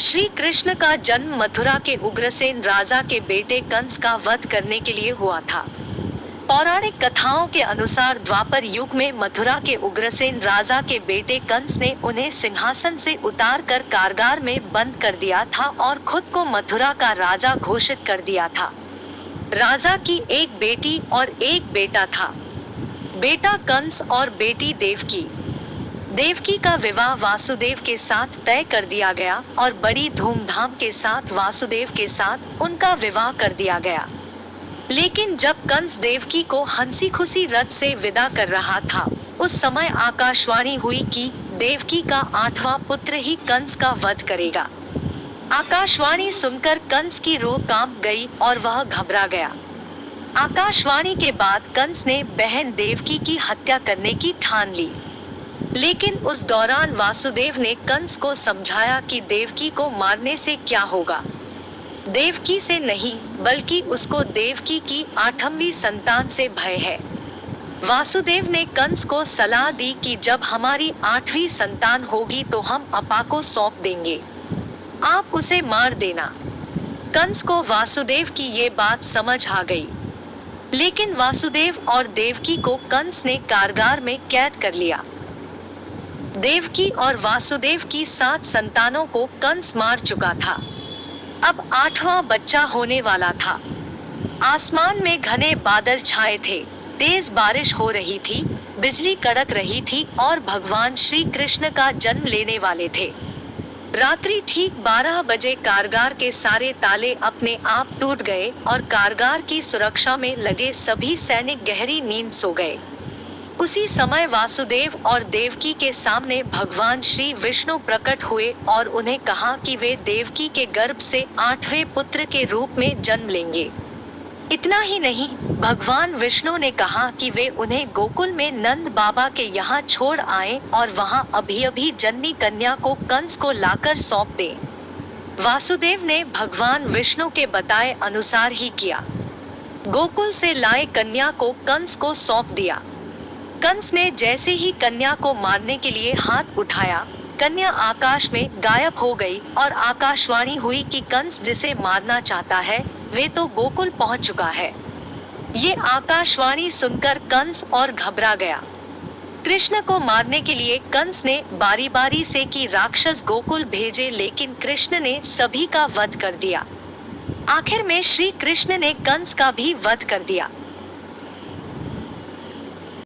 श्री कृष्ण का जन्म मथुरा के उग्रसेन राजा के बेटे कंस का वध करने के लिए हुआ था। पौराणिक कथाओं के अनुसार द्वापर युग में मथुरा के उग्रसेन राजा के बेटे कंस ने उन्हें सिंहासन से उतार कर कारागार में बंद कर दिया था और खुद को मथुरा का राजा घोषित कर दिया था। राजा की एक बेटी और एक बेटा था। बेटा कंस और बेटी देवकी। देवकी का विवाह वासुदेव के साथ तय कर दिया गया और बड़ी धूमधाम के साथ वासुदेव के साथ उनका विवाह कर दिया गया। लेकिन जब कंस देवकी को हंसी खुशी रथ से विदा कर रहा था, उस समय आकाशवाणी हुई कि देवकी का 8वां पुत्र ही कंस का वध करेगा। आकाशवाणी सुनकर कंस की रूह कांप गई और वह घबरा गया। आकाशवाणी के बाद कंस ने बहन देवकी की हत्या करने की ठान ली। लेकिन उस दौरान वासुदेव ने कंस को समझाया कि देवकी को मारने से क्या होगा। देवकी से नहीं, बल्कि उसको देवकी की 8वीं संतान से भय है। वासुदेव ने कंस को सलाह दी कि जब हमारी 8वीं संतान होगी तो हम अपा को सौंप देंगे, आप उसे मार देना। कंस को वासुदेव की ये बात समझ आ गई। लेकिन वासुदेव और देवकी को कंस ने कारागार में कैद कर लिया। देवकी और वासुदेव की 7 संतानों को कंस मार चुका था। अब 8वां बच्चा होने वाला था। आसमान में घने बादल छाए थे, तेज बारिश हो रही थी, बिजली कड़क रही थी और भगवान श्री कृष्ण का जन्म लेने वाले थे। रात्रि ठीक 12 बजे कारागार के सारे ताले अपने आप टूट गए और कारागार की सुरक्षा में लगे सभी सैनिक गहरी नींद सो गए। उसी समय वासुदेव और देवकी के सामने भगवान श्री विष्णु प्रकट हुए और उन्हें कहा कि वे देवकी के गर्भ से 8वें पुत्र के रूप में जन्म लेंगे। इतना ही नहीं, भगवान विष्णु ने कहा कि वे उन्हें गोकुल में नंद बाबा के यहाँ छोड़ आएं और वहाँ अभी जन्मी कन्या को कंस को लाकर सौंप दें। वासुदेव ने भगवान विष्णु के बताए अनुसार ही किया। गोकुल से लाए कन्या को कंस को सौंप दिया। कंस ने जैसे ही कन्या को मारने के लिए हाथ उठाया, कन्या आकाश में गायब हो गई और आकाशवाणी हुई कि कंस जिसे मारना चाहता है वे तो गोकुल पहुंच चुका है। ये आकाशवाणी सुनकर कंस और घबरा गया। कृष्ण को मारने के लिए कंस ने बारी बारी से कि राक्षस गोकुल भेजे, लेकिन कृष्ण ने सभी का वध कर दिया। आखिर में श्री कृष्ण ने कंस का भी वध कर दिया।